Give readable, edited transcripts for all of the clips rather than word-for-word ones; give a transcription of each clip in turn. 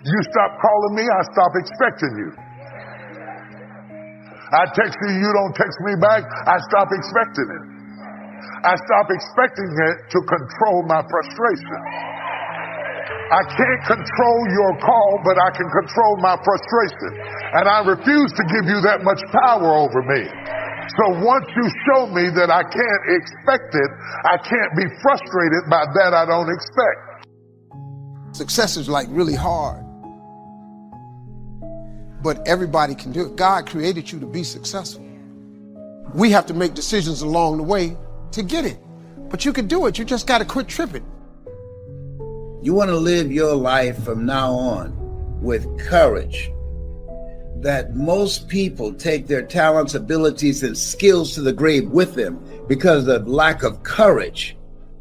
You stop calling me, I stop expecting you. I text you, you don't text me back, I stop expecting it. I stop expecting it to control my frustration. I can't control your call, but I can control my frustration. And I refuse to give you that much power over me. So once you show me that I can't expect it, I can't be frustrated by that I don't expect. Success is like really hard, but everybody can do it. God created you to be successful. We have to make decisions along the way to get it, but you can do it. You just got to quit tripping. You want to live your life from now on with courage. That most people take their talents, abilities, and skills to the grave with them because of lack of courage.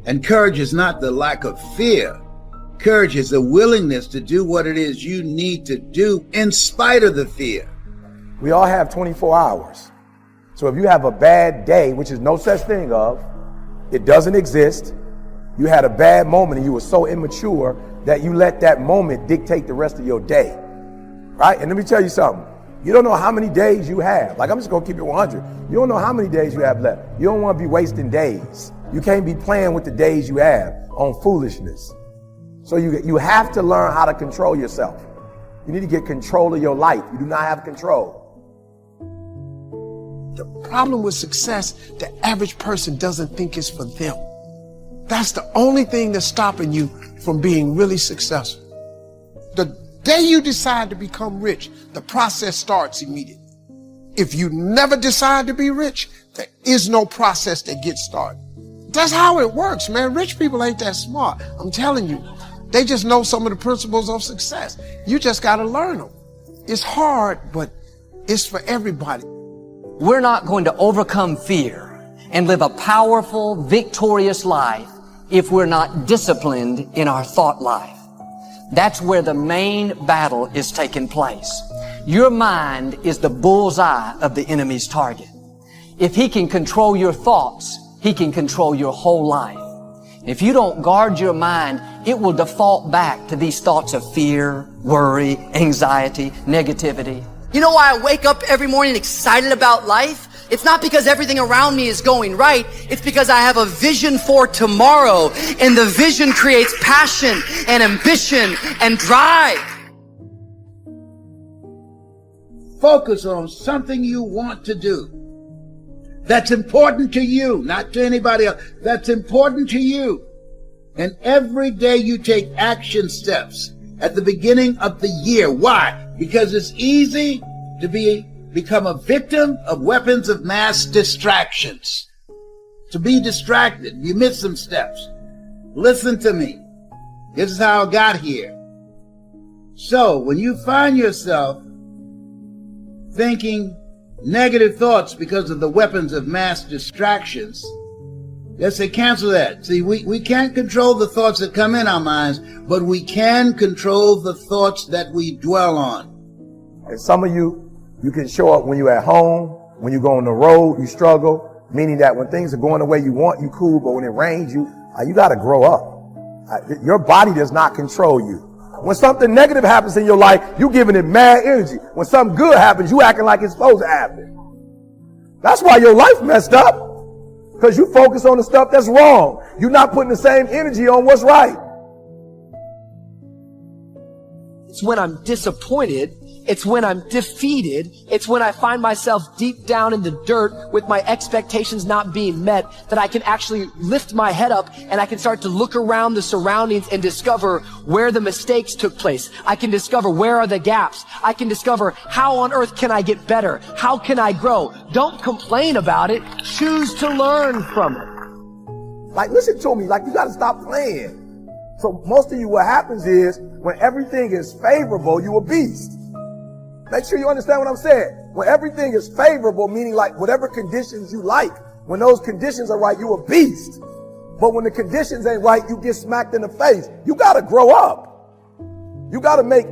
And courage is not the lack of fear. Courage is the willingness to do what it is you need to do in spite of the fear. We all have 24 hours. So if you have a bad day, which is no such thing of, it doesn't exist. You had a bad moment and you were so immature that you let that moment dictate the rest of your day. Right? And let me tell you something. You don't know how many days you have. Like, I'm just going to keep it 100. You don't know how many days you have left. You don't want to be wasting days. You can't be playing with the days you have on foolishness. So you have to learn how to control yourself. You need to get control of your life. You do not have control. The problem with success, the average person doesn't think it's for them. That's the only thing that's stopping you from being really successful. The day you decide to become rich, the process starts immediately. If you never decide to be rich, there is no process that gets started. That's how it works, man. Rich people ain't that smart. I'm telling you. They just know some of the principles of success. You just got to learn them. It's hard, but it's for everybody. We're not going to overcome fear and live a powerful, victorious life if we're not disciplined in our thought life. That's where the main battle is taking place. Your mind is the bullseye of the enemy's target. If he can control your thoughts, he can control your whole life. If you don't guard your mind, it will default back to these thoughts of fear, worry, anxiety, negativity. You know why I wake up every morning excited about life? It's not because everything around me is going right. It's because I have a vision for tomorrow, and the vision creates passion and ambition and drive. Focus on something you want to do. That's important to you, not to anybody else. That's important to you. And every day you take action steps at the beginning of the year. Why? Because it's easy to become a victim of weapons of mass distractions. To be distracted. You miss some steps. Listen to me. This is how I got here. So when you find yourself thinking negative thoughts because of the weapons of mass distractions, let's say cancel that. See, we can't control the thoughts that come in our minds, but we can control the thoughts that we dwell on. And some of you can show up when you're at home, when you go on the road, you struggle, meaning that when things are going the way you want, you cool, but when it rains, you got to grow up. Your body does not control you. When something negative happens in your life, you giving it mad energy. When something good happens, you acting like it's supposed to happen. That's why your life messed up. Because you focus on the stuff that's wrong. You're not putting the same energy on what's right. It's when I'm disappointed. It's when I'm defeated. It's when I find myself deep down in the dirt with my expectations not being met that I can actually lift my head up and I can start to look around the surroundings and discover where the mistakes took place. I can discover where are the gaps. I can discover how on earth can I get better? How can I grow? Don't complain about it. Choose to learn from it. Like, listen to me. Like, you got to stop playing. So most of you, what happens is when everything is favorable, you a beast. Make sure you understand what I'm saying. When everything is favorable, meaning like whatever conditions you like, when those conditions are right, you a beast. But when the conditions ain't right, you get smacked in the face. You gotta grow up. You gotta make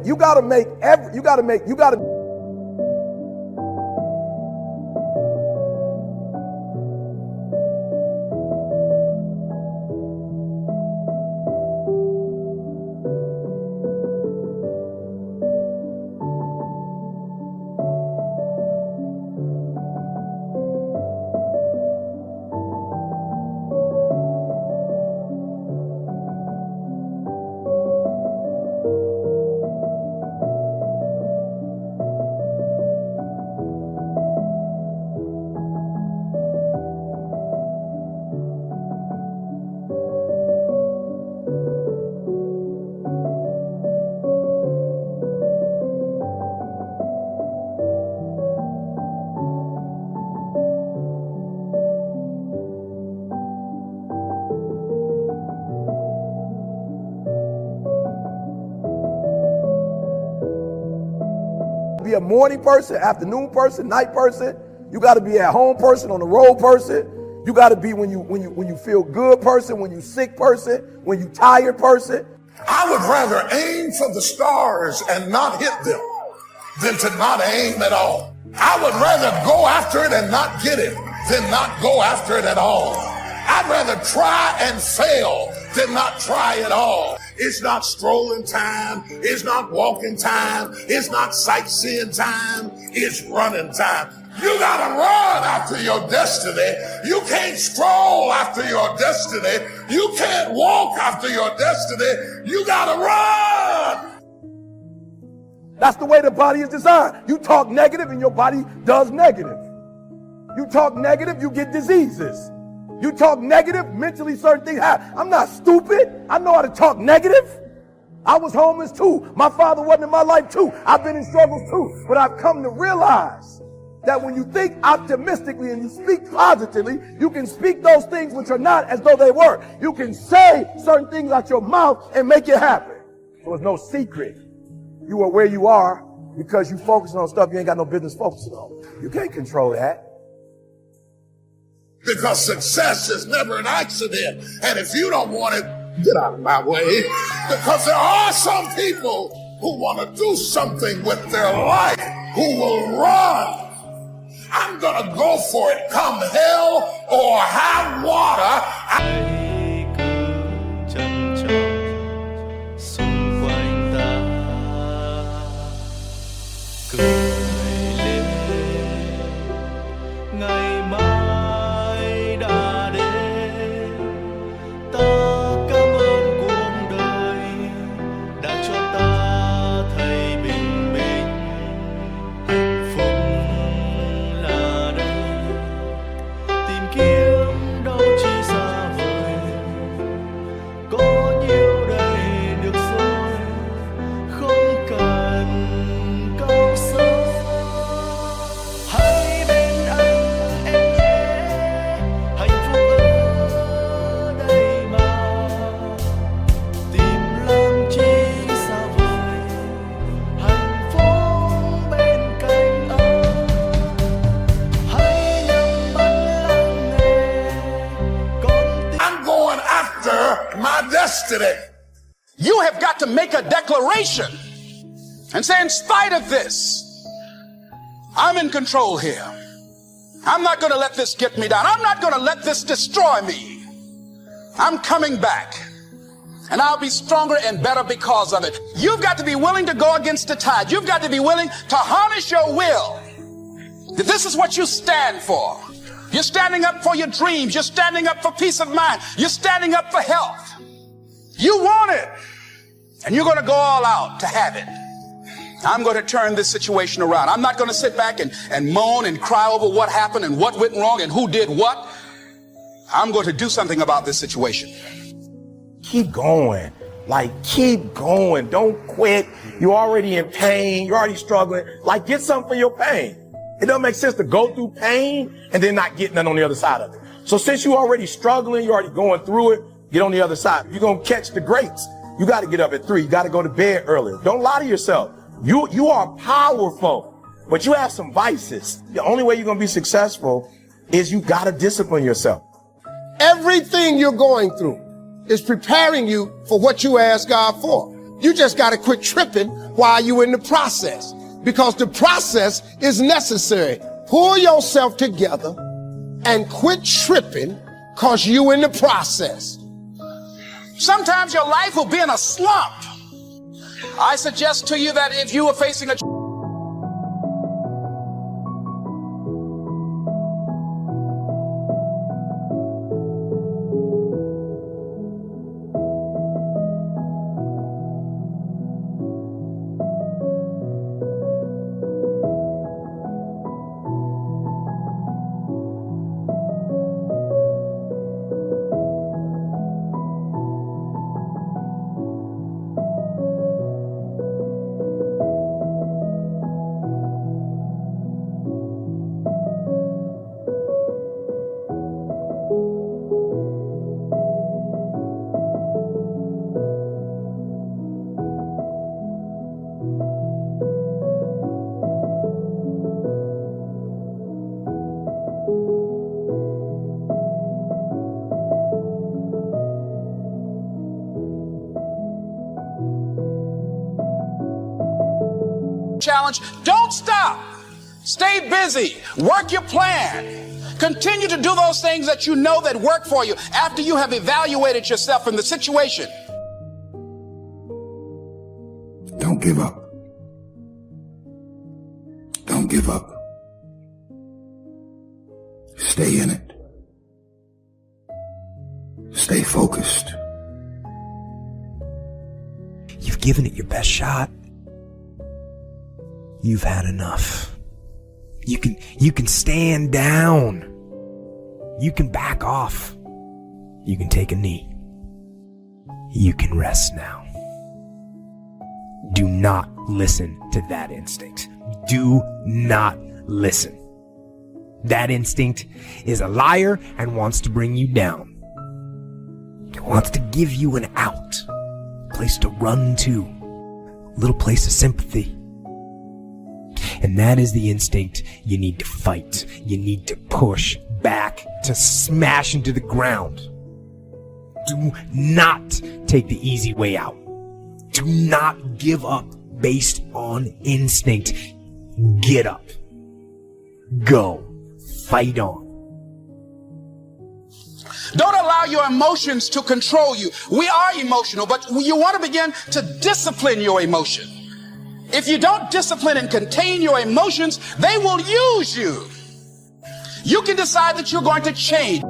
be a morning person, afternoon person, night person. You got to be at home person, on the road person. You got to be when you feel good person, when you sick person, when you tired person. I would rather aim for the stars and not hit them than to not aim at all. I would rather go after it and not get it than not go after it at all. I'd rather try and fail than not try at all. It's not strolling time. It's not walking time. It's not sightseeing time. It's running time. You gotta run after your destiny. You can't stroll after your destiny. You can't walk after your destiny. You gotta run. That's the way the body is designed. You talk negative and your body does negative. You talk negative, you get diseases. You talk negative, mentally certain things happen. I'm not stupid. I know how to talk negative. I was homeless too. My father wasn't in my life too. I've been in struggles too. But I've come to realize that when you think optimistically and you speak positively, you can speak those things which are not as though they were. You can say certain things out your mouth and make it happen. So it's no secret. You are where you are because you focus on stuff you ain't got no business focusing on. You can't control that. Because success is never an accident. And if you don't want it, get out of my way. Because there are some people who want to do something with their life, who will run. I'm going to go for it, come hell or high water. Today. You have got to make a declaration and say, in spite of this, I'm in control here. I'm not going to let this get me down. I'm not going to let this destroy me. I'm coming back, and I'll be stronger and better because of it. You've got to be willing to go against the tide. You've got to be willing to harness your will. This is what you stand for. You're standing up for your dreams. You're standing up for peace of mind. You're standing up for health. You want it, and you're going to go all out to have it. I'm going to turn this situation around. I'm not going to sit back and moan and cry over what happened and what went wrong and who did what. I'm going to do something about this situation. Keep going. Like, keep going. Don't quit. You're already in pain. You're already struggling. Like, get something for your pain. It doesn't make sense to go through pain and then not get none on the other side of it. So since you're already struggling, you're already going through it, get on the other side. You're going to catch the grapes. You got to get up at 3. You got to go to bed earlier. Don't lie to yourself. You are powerful, but you have some vices. The only way you're going to be successful is you got to discipline yourself. Everything you're going through is preparing you for what you ask God for. You just got to quit tripping while you're in the process, because the process is necessary. Pull yourself together and quit tripping because you in the process. Sometimes your life will be in a slump. I suggest to you that if you are facing a challenge, don't stop. Stay busy. Work your plan. Continue to do those things that you know that work for you after you have evaluated yourself in the situation. Don't give up. Don't give up. Stay in it. Stay focused. You've given it your best shot. You've had enough. You can stand down. You can back off. You can take a knee. You can rest now. Do not listen to that instinct. Do not listen. That instinct is a liar and wants to bring you down. It wants to give you an out, a place to run to, a little place of sympathy. And that is the instinct you need to fight. You need to push back, to smash into the ground. Do not take the easy way out. Do not give up based on instinct. Get up. Go. Fight on. Don't allow your emotions to control you. We are emotional, but you want to begin to discipline your emotion. If you don't discipline and contain your emotions, they will use you. You can decide that you're going to change.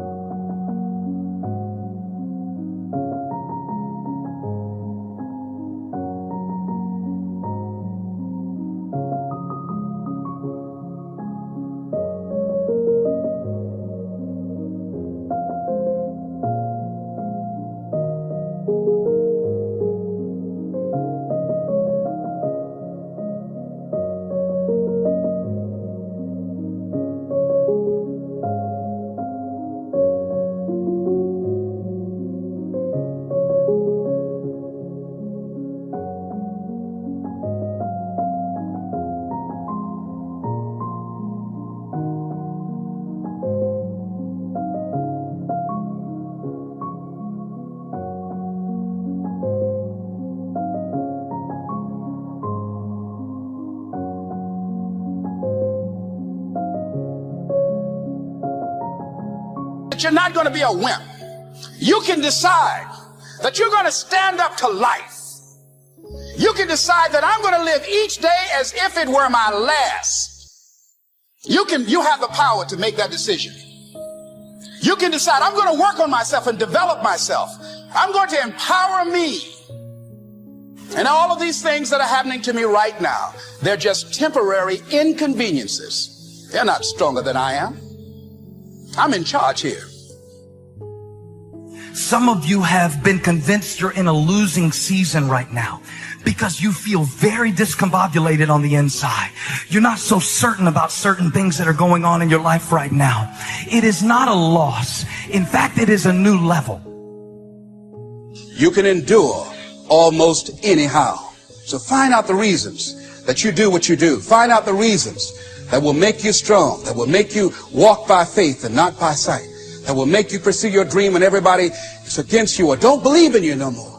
You're not going to be a wimp. You can decide that you're going to stand up to life. You can decide that I'm going to live each day as if it were my last. You have the power to make that decision. You can decide I'm going to work on myself and develop myself. I'm going to empower me. And all of these things that are happening to me right now, they're just temporary inconveniences. They're not stronger than I am. I'm in charge here. Some of you have been convinced you're in a losing season right now because you feel very discombobulated on the inside. You're not so certain about certain things that are going on in your life right now. It is not a loss. In fact, it is a new level. You can endure almost anyhow. So find out the reasons that you do what you do. Find out the reasons that will make you strong, that will make you walk by faith and not by sight, that will make you pursue your dream when everybody is against you or don't believe in you no more.